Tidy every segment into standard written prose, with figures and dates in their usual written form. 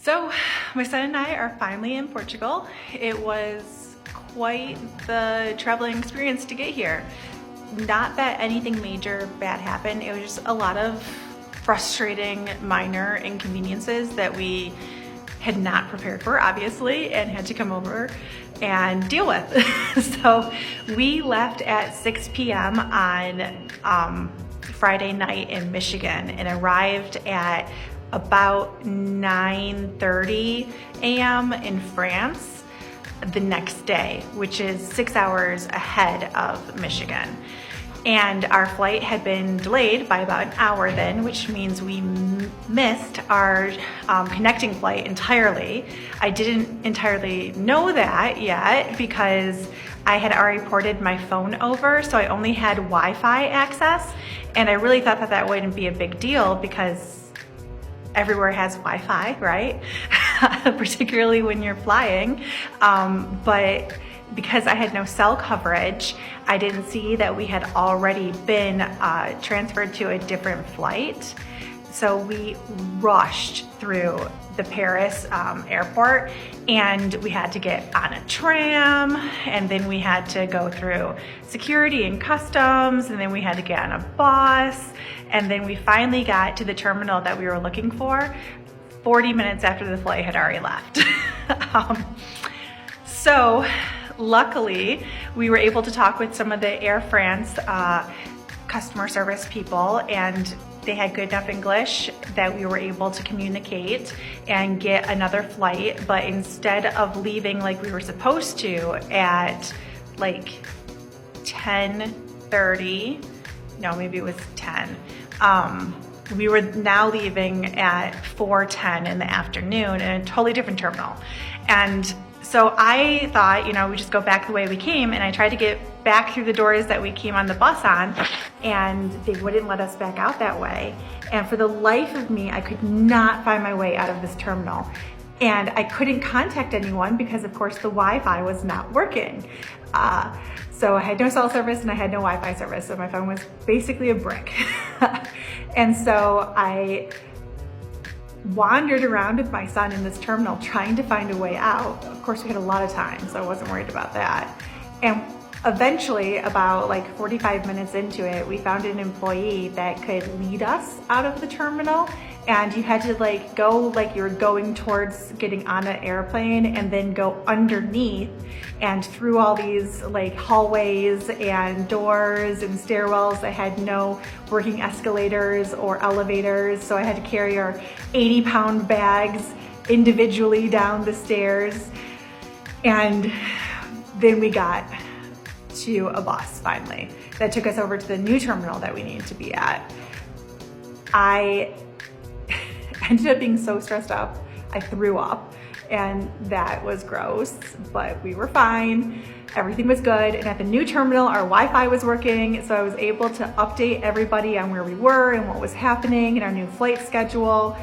So my son and I are finally in Portugal. It was quite the traveling experience to get here. Not that anything major bad happened. It was just a lot of frustrating minor inconveniences that we had not prepared for, obviously, and had to come over and deal with. So we left at 6 p.m. on Friday night in Michigan and arrived at about 9:30 a.m. in France the next day, which is 6 hours ahead of Michigan. And our flight had been delayed by about an hour then, which means we missed our connecting flight entirely. I didn't entirely know that yet because I had already ported my phone over, so I only had Wi-Fi access, and I really thought that that wouldn't be a big deal because everywhere has Wi-Fi, right? Particularly when you're flying. But because I had no cell coverage, I didn't see that we had already been transferred to a different flight. So we rushed through the Paris airport, and we had to get on a tram, and then we had to go through security and customs, and then we had to get on a bus, and then we finally got to the terminal that we were looking for 40 minutes after the flight had already left. So luckily, we were able to talk with some of the Air France customer service people, and they had good enough English that we were able to communicate and get another flight. But instead of leaving like we were supposed to at like 10:30, no, maybe it was 10, we were now leaving at 4:10 in the afternoon in a totally different terminal. And so I thought, we just go back the way we came, and I tried to get back through the doors that we came on the bus on, and they wouldn't let us back out that way. And for the life of me, I could not find my way out of this terminal. And I couldn't contact anyone because, of course, the Wi-Fi was not working. So I had no cell service and I had no Wi-Fi service, so my phone was basically a brick. And so I wandered around with my son in this terminal trying to find a way out. Of course, we had a lot of time, so I wasn't worried about that. And eventually, about like 45 minutes into it, we found an employee that could lead us out of the terminal. And you had to go like you were going towards getting on an airplane, and then go underneath and through all these hallways and doors and stairwells that had no working escalators or elevators. So I had to carry our 80-pound bags individually down the stairs. And then we got to a bus finally that took us over to the new terminal that we needed to be at. I ended up being so stressed up, I threw up, and that was gross, but we were fine. Everything was good, and at the new terminal, our Wi-Fi was working, so I was able to update everybody on where we were and what was happening and our new flight schedule.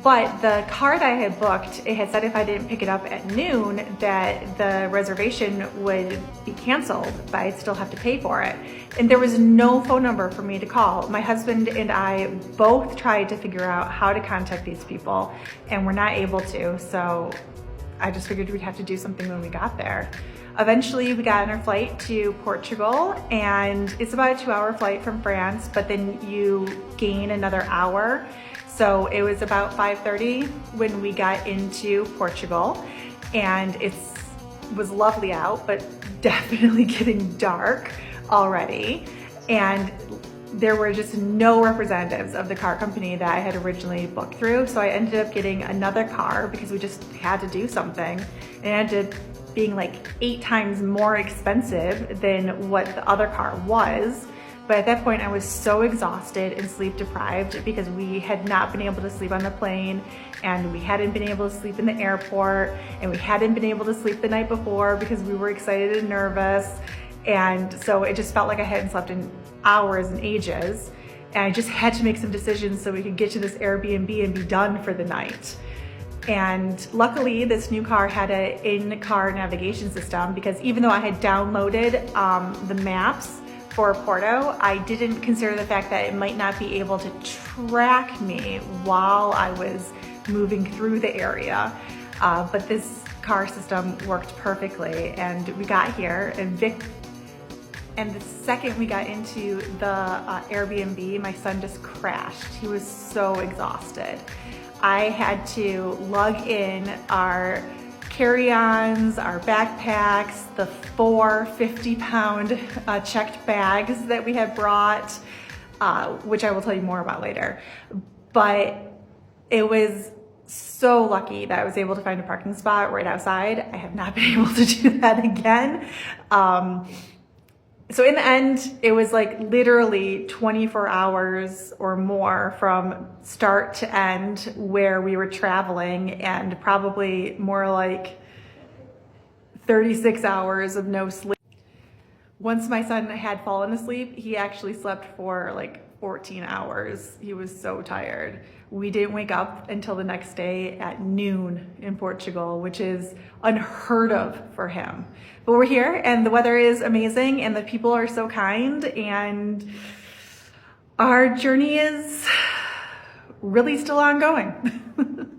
But the car that I had booked, it had said if I didn't pick it up at noon that the reservation would be canceled, but I'd still have to pay for it. And there was no phone number for me to call. My husband and I both tried to figure out how to contact these people, and we're not able to, so I just figured we'd have to do something when we got there. Eventually, we got on our flight to Portugal, and it's about a 2-hour flight from France, but then you gain another hour. So it was about 5:30 when we got into Portugal, and it was lovely out, but definitely getting dark already. And there were just no representatives of the car company that I had originally booked through. So I ended up getting another car because we just had to do something. And it ended up being like 8 times more expensive than what the other car was. But at that point, I was so exhausted and sleep deprived because we had not been able to sleep on the plane, and we hadn't been able to sleep in the airport, and we hadn't been able to sleep the night before because we were excited and nervous. And so it just felt like I hadn't slept in hours and ages. And I just had to make some decisions so we could get to this Airbnb and be done for the night. And luckily, this new car had an in-car navigation system, because even though I had downloaded the maps for Porto, I didn't consider the fact that it might not be able to track me while I was moving through the area. But this car system worked perfectly, and we got here, and the second we got into the Airbnb, my son just crashed. He was so exhausted. I had to lug in our carry-ons, our backpacks, the 4 50-pound checked bags that we had brought, which I will tell you more about later. But it was so lucky that I was able to find a parking spot right outside. I have not been able to do that again. So in the end, it was like literally 24 hours or more from start to end where we were traveling, and probably more like 36 hours of no sleep. Once my son had fallen asleep, he actually slept for like 14 hours. He was so tired. We didn't wake up until the next day at noon in Portugal, which is unheard of for him. But we're here, and the weather is amazing, and the people are so kind, and our journey is really still ongoing.